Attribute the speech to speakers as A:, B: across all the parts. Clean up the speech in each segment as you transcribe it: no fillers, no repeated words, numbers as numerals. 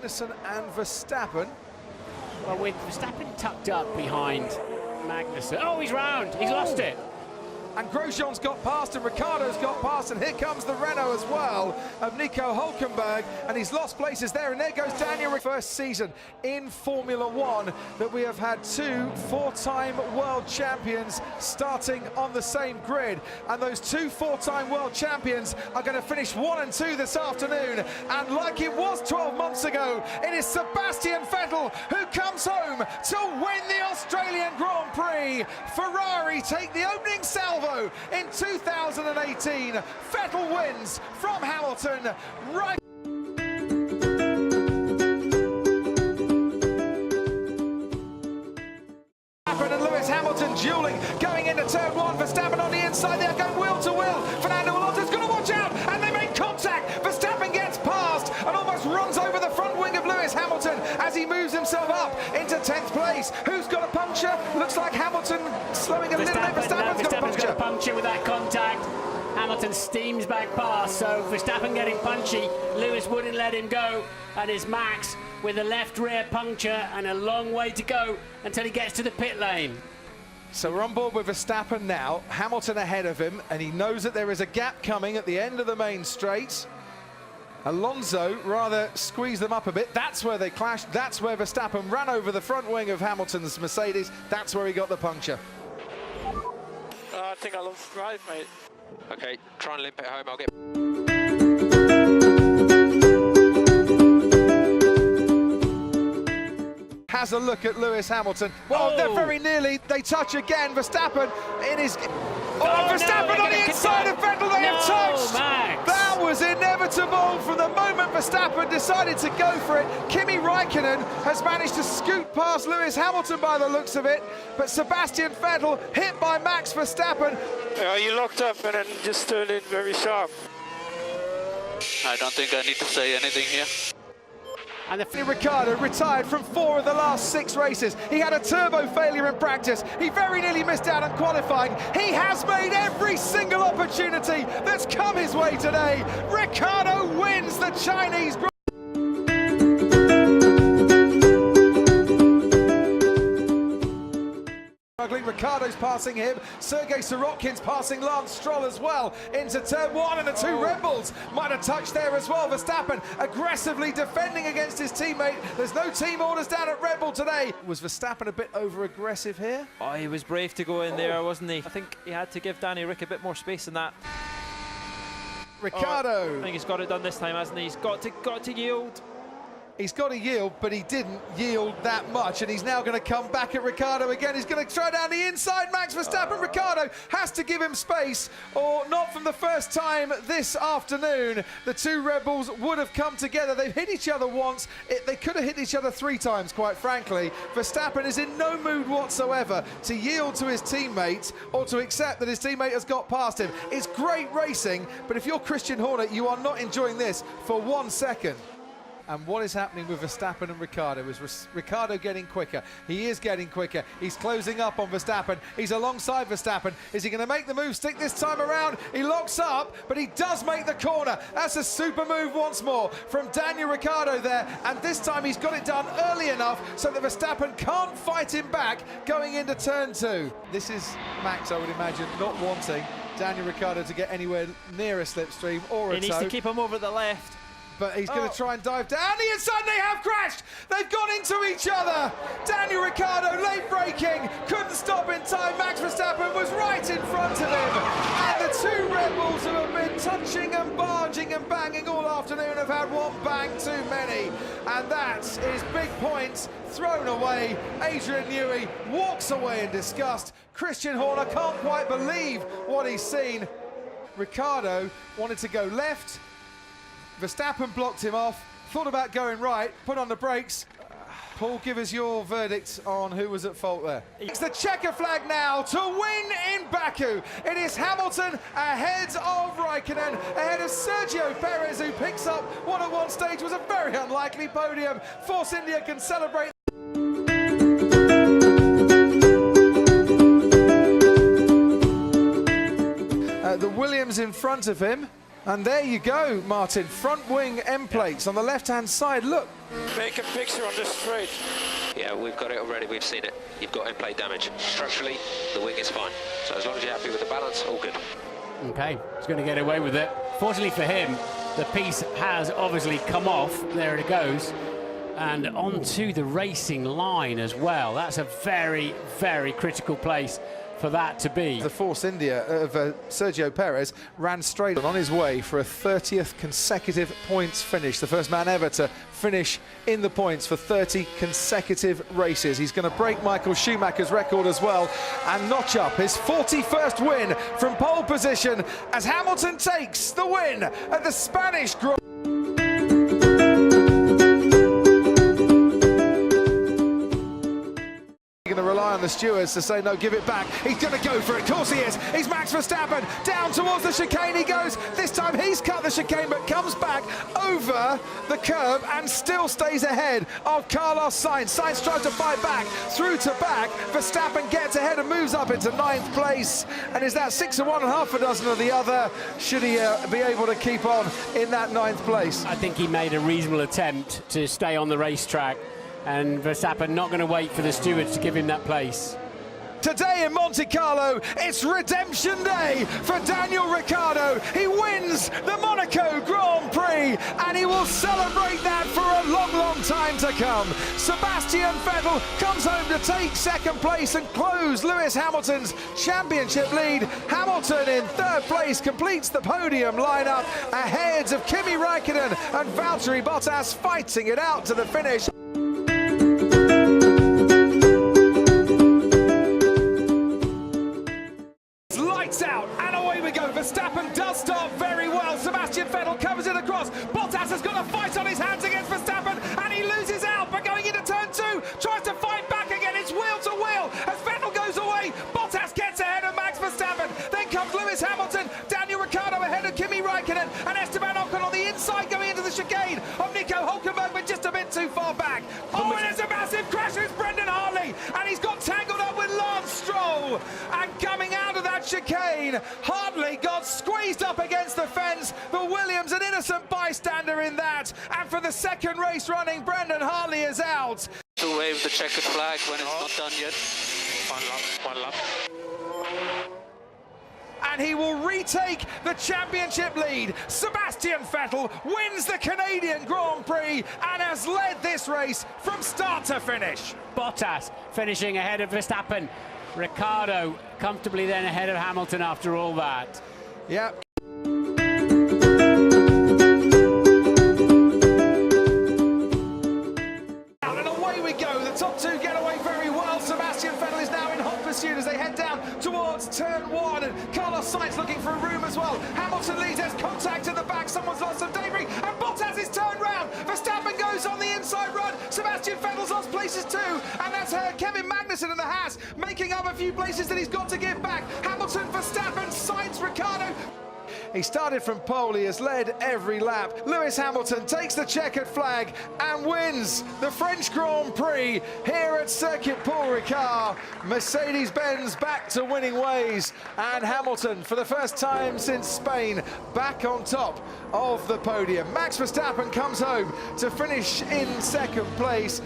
A: Magnussen and Verstappen.
B: Well, with Verstappen tucked up behind Magnussen. Oh, he's round. He's lost it.
A: And Grosjean's got past and Ricciardo's got past, and here comes the Renault as well of Nico Hülkenberg, and he's lost places there, and there goes Daniel. First season in Formula One that we have had two four-time world champions starting on the same grid, and those two four-time world champions are going to finish 1 and 2 this afternoon, and like it was 12 months ago, it is Sebastian Vettel who comes home to win the Australian Grand Prix. Ferrari take the opening salvo in 2018. Vettel wins from Hamilton right. And Lewis Hamilton dueling, going into turn one. Verstappen on the inside, they're going wheel to wheel. Fernando Alonso's going to watch out, and they make contact. Verstappen gets past and almost runs over the front wing of Lewis Hamilton as he moves himself up into 10th place. Who's got a puncture? Looks like Hamilton slowing a little bit. Verstappen's got a puncture
B: with that contact. Hamilton steams back past, so Verstappen getting punchy. Lewis wouldn't let him go, and it's Max with a left rear puncture and a long way to go until he gets to the pit lane.
A: So we're on board with Verstappen now, Hamilton ahead of him, and he knows that there is a gap coming at the end of the main straight. Alonso rather squeezed them up a bit. That's where they clashed. That's where Verstappen ran over the front wing of Hamilton's Mercedes. That's where he got the puncture.
C: I think I lost drive, mate.
D: Okay, try and limp it home. I'll get...
A: Has a look at Lewis Hamilton. Well, they're very nearly. They touch again. Verstappen in his... Verstappen on the inside of Vettel. They have touched.
B: Max.
A: That was inevitable from the moment Verstappen decided to go for it. Kimi Räikkönen has managed to scoot past Lewis Hamilton by the looks of it, but Sebastian Vettel hit by Max Verstappen.
C: You locked up and then just turned in very sharp.
D: I don't think I need to say anything here.
A: And Ricciardo retired from 4 of the last 6 races. He had a turbo failure in practice. He very nearly missed out on qualifying. He has made every single opportunity that's come his way today. Ricciardo wins the Chinese Grand Prix. Ricciardo's passing him, Sergei Sorokin's passing Lance Stroll as well into turn 1, and the two Red Bulls might have touched there as well. Verstappen aggressively defending against his teammate. There's no team orders down at Red Bull today. Was Verstappen a bit over-aggressive here?
E: Oh, he was brave to go in there, wasn't he? I think he had to give Danny Rick a bit more space than that.
A: Ricciardo.
E: I think he's got it done this time, hasn't he? He's got to yield.
A: He's got to yield, but he didn't yield that much, and he's now going to come back at Ricciardo again. He's going to try down the inside. Max Verstappen. Ricciardo has to give him space, or not from the first time this afternoon. The two Red Bulls would have come together. They've hit each other once. They could have hit each other 3 times, quite frankly. Verstappen is in no mood whatsoever to yield to his teammate or to accept that his teammate has got past him. It's great racing, but if you're Christian Horner, you are not enjoying this for 1 second. And what is happening with Verstappen and Ricciardo is Ricciardo getting quicker. He is getting quicker. He's closing up on Verstappen. He's alongside Verstappen. Is he going to make the move stick this time around? He locks up, but he does make the corner. That's a super move once more from Daniel Ricciardo there. And this time he's got it done early enough so that Verstappen can't fight him back going into turn 2. This is Max, I would imagine, not wanting Daniel Ricciardo to get anywhere near a slipstream or a
E: He needs to keep him over the left.
A: But he's going to try and dive down the inside. They have crashed. They've gone into each other. Daniel Ricciardo late braking, couldn't stop in time. Max Verstappen was right in front of him. And the two Red Bulls who have been touching and barging and banging all afternoon have had one bang too many. And that is big points thrown away. Adrian Newey walks away in disgust. Christian Horner can't quite believe what he's seen. Ricciardo wanted to go left. Verstappen blocked him off, thought about going right, put on the brakes. Paul, give us your verdict on who was at fault there. It's the checker flag now to win in Baku. It is Hamilton ahead of Räikkönen, ahead of Sergio Perez, who picks up what at one stage was a very unlikely podium. Force India can celebrate. The Williams in front of him. And there you go, Martin. Front wing end plates on the left-hand side. Look.
C: Make a picture on the straight.
F: Yeah, we've got it already, we've seen it. You've got in-plate damage. Structurally, the wing is fine. So as long as you're happy with the balance, all good.
B: Okay, he's going to get away with it. Fortunately for him, the piece has obviously come off. There it goes. And onto the racing line as well. That's a very, very critical place for that to be.
A: The Force India of Sergio Perez ran straight on his way for a 30th consecutive points finish. The first man ever to finish in the points for 30 consecutive races. He's going to break Michael Schumacher's record as well and notch up his 41st win from pole position as Hamilton takes the win at the Spanish Grand Prix. Going to rely on the stewards to say no, give it back. He's going to go for it. Of course he is. He's Max Verstappen down towards the chicane. He goes. This time he's cut the chicane, but comes back over the curb and still stays ahead of Carlos Sainz. Sainz tries to fight back through to back. Verstappen gets ahead and moves up into 9th place. And is that 6 of one and half a dozen of the other? Should he be able to keep on in that 9th place?
B: I think he made a reasonable attempt to stay on the racetrack. And Verstappen not going to wait for the stewards to give him that place.
A: Today in Monte Carlo, it's redemption day for Daniel Ricciardo. He wins the Monaco Grand Prix and he will celebrate that for a long, long time to come. Sebastian Vettel comes home to take 2nd place and close Lewis Hamilton's championship lead. Hamilton in 3rd place completes the podium lineup ahead of Kimi Räikkönen and Valtteri Bottas fighting it out to the finish. Out and away we go. Verstappen does start very well. Sebastian Vettel covers it across. Bottas has got a fight on his hands against Verstappen and he loses out, but going into turn 2 tries to fight back again. It's wheel to wheel as Vettel goes away. Bottas gets ahead of Max Verstappen. Then comes Lewis Hamilton, Daniel Ricciardo ahead of Kimi Räikkönen and Esteban Ocon on the inside going into the chicane of Nico Hülkenberg, but just a bit too far back. Oh, and there's a massive crash with Brendan Hartley and he's got tangled up with Lance Stroll. And coming out of that chicane, Hartley got squeezed up against the fence, but Williams an innocent bystander in that. And for the 2nd race running, Brendan Hartley is out.
D: To wave the checkered flag when it's not done yet.
C: One lap.
A: And he will retake the championship lead. Sebastian Vettel wins the Canadian Grand Prix and has led this race from start to finish.
B: Bottas finishing ahead of Verstappen. Ricciardo comfortably then ahead of Hamilton after all that.
A: Yeah. And away we go. The top 2 get away very well. Sebastian Vettel is now in hot pursuit as they head down towards turn 1. And Carlos Sainz looking for a room as well. Hamilton leads. There's contact in the back. Someone's lost some debris. And Bottas is turned round. Verstappen goes on the inside run. Sebastian Vettel's lost places too. And that's Kevin Magnussen in the Haas making up a few places that he's got to give back. Hamilton, Verstappen, Sainz, Ricciardo. He started from pole, he has led every lap. Lewis Hamilton takes the checkered flag and wins the French Grand Prix here at Circuit Paul Ricard. Mercedes-Benz back to winning ways, and Hamilton, for the first time since Spain, back on top of the podium. Max Verstappen comes home to finish in 2nd place.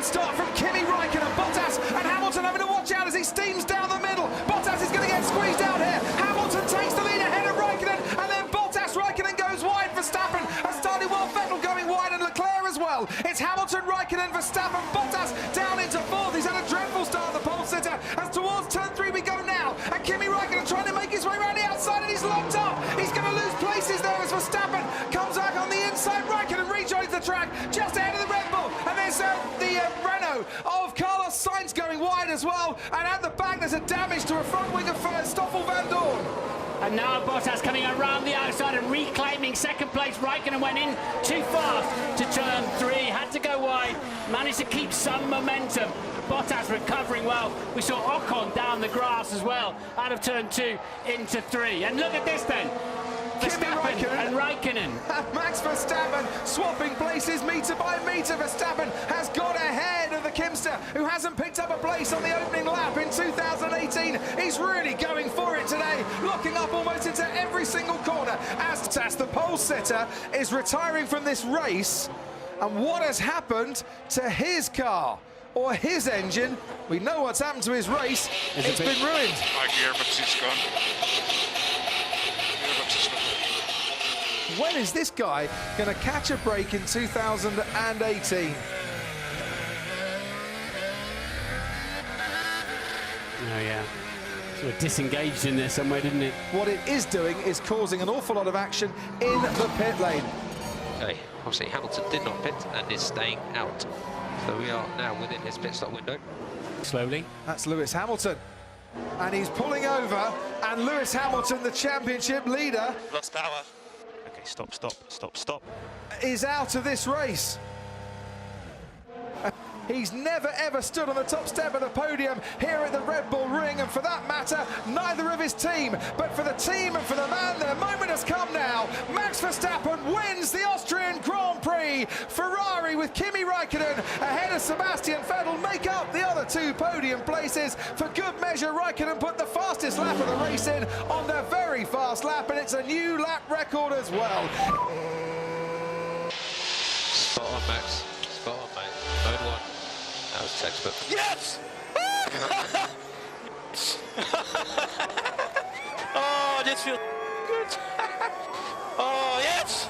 A: Start from Kimi Räikkönen, Bottas and Hamilton having to watch out as he steams down the middle. Bottas is going to get squeezed out here. Hamilton takes the lead ahead of Räikkönen and then Bottas. Räikkönen goes wide. Verstappen has started well. Vettel going wide and Leclerc as well. It's Hamilton, Räikkönen, Verstappen, Bottas down into 4th. He's had a dreadful start at the pole sitter as towards turn 3 we go now. And Kimi Räikkönen trying to make his way around the outside and he's locked up. He's going to lose places there as Verstappen comes back on the inside. Räikkönen rejoins the track just ahead of the Red Bull. And there's the Renault of Carlos Sainz going wide as well, and at the back there's a damage to a front wing of Stoffel Van Dorn.
B: And now Bottas coming around the outside and reclaiming 2nd place. Räikkönen went in too fast to turn 3, had to go wide, managed to keep some momentum. Bottas recovering well. We saw Ocon down the grass as well, out of turn 2 into 3. And look at this then. Verstappen and Räikkönen.
A: Max Verstappen swapping places metre by metre. Verstappen has got ahead of the the Kimster, who hasn't picked up a place on the opening lap in 2018. He's really going for it today, locking up almost into every single corner as the pole sitter is retiring from this race. And what has happened to his car or his engine? We know what's happened to his race. It's been ruined.
G: My gearbox is gone. Gearbox is gone.
A: When is this guy going to catch a break in 2018?
B: Oh yeah, sort of disengaged in there somewhere, didn't it?
A: What it is doing is causing an awful lot of action in the pit lane.
F: Okay, obviously Hamilton did not pit and is staying out. So we are now within his pit stop window.
B: Slowly.
A: That's Lewis Hamilton. And he's pulling over, and Lewis Hamilton, the championship leader,
G: Lost power. Okay, stop.
A: is out of this race. He's never ever stood on the top step of the podium here at the Red Bull Ring, and for that matter, neither of his team. But for the team and for the man, the moment has come now. Max Verstappen wins the Austrian Grand Prix. Ferrari with Kimi Raikkonen ahead of Sebastian Vettel make up the other two podium places. For good measure, Raikkonen put the fastest lap of the race in on the very fast lap, and it's a new lap record as well.
F: Spot on, Max. Spot on, mate. Mode 1. That was textbook.
C: Yes! Oh, this feels good. Oh, yes!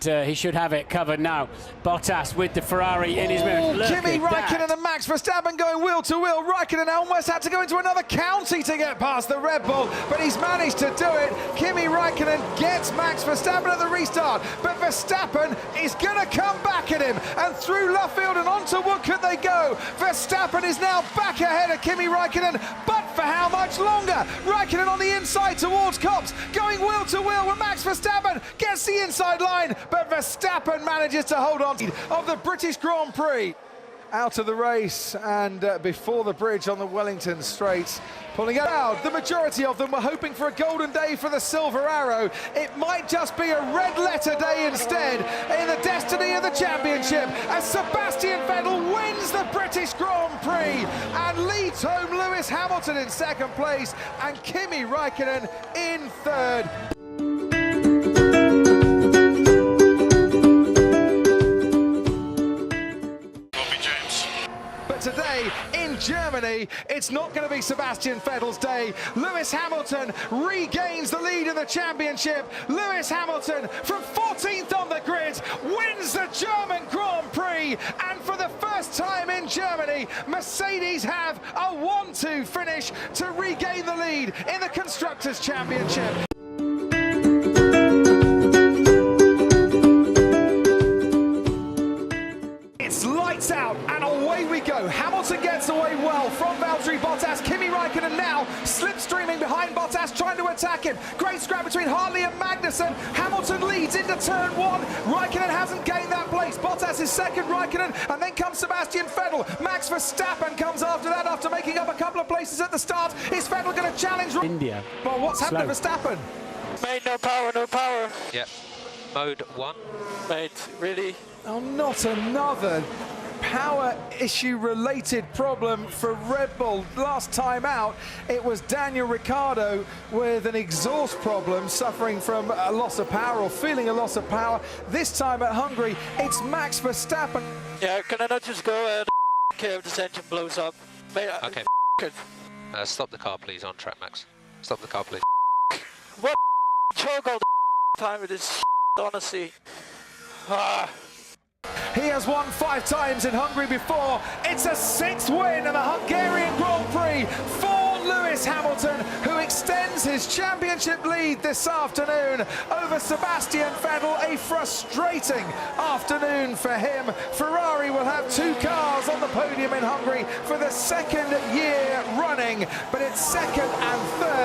B: He should have it covered now. Bottas with the Ferrari in his mirror. Look
A: Kimi
B: at
A: Raikkonen
B: that.
A: and Max Verstappen going wheel to wheel. Raikkonen almost had to go into another county to get past the Red Bull, but he's managed to do it. Kimi Raikkonen gets Max Verstappen at the restart, but Verstappen is going to come back at him, and through Luffield and onto Woodcote they go. Verstappen is now back ahead of Kimi Raikkonen, but for how much longer? Raikkonen on the inside towards Copse, going wheel to wheel with Max Verstappen, gets the inside line, but Verstappen manages to hold on of the British Grand Prix. Out of the race and before the bridge on the Wellington Straights, pulling it out. The majority of them were hoping for a golden day for the Silver Arrow. It might just be a red letter day instead in the destiny of the championship, as Sebastian Vettel wins the British Grand Prix and leads home Lewis Hamilton in second place and Kimi Raikkonen in third. Today in Germany, it's not going to be Sebastian Vettel's day. Lewis Hamilton regains the lead in the championship. Lewis Hamilton, from 14th on the grid, wins the German Grand Prix. And for the first time in Germany, Mercedes have a 1-2 finish to regain the lead in the Constructors' Championship. Lights out and away we go. Hamilton gets away well from Valtteri Bottas. Kimi Raikkonen now slipstreaming behind Bottas, trying to attack him. Great scrap between Hartley and Magnussen. Hamilton leads into turn 1. Raikkonen hasn't gained that place. Bottas is second, Raikkonen, and then comes Sebastian Vettel. Max Verstappen comes after that after making up a couple of places at the start. Is Vettel going to challenge
B: India?
A: Well, what's happened to Verstappen?
C: Mate, no power, no power.
F: Yep. Mode 1.
C: Mate, really?
A: Oh, not another power issue related problem for Red Bull. Last time out, it was Daniel Ricciardo with an exhaust problem, suffering from a loss of power or feeling a loss of power. This time at Hungary, it's Max Verstappen.
C: Yeah, can I not just go care if this engine blows up? Mate,
F: Okay.
C: it.
F: Stop the car, please, on track, Max. Stop the car, please.
C: What choke all the time with this honestly. Ah.
A: He has won 5 times in Hungary before. It's a 6th win in the Hungarian Grand Prix for Lewis Hamilton, who extends his championship lead this afternoon over Sebastian Vettel. A frustrating afternoon for him. Ferrari will have 2 cars on the podium in Hungary for the 2nd year running, but it's 2nd and 3rd.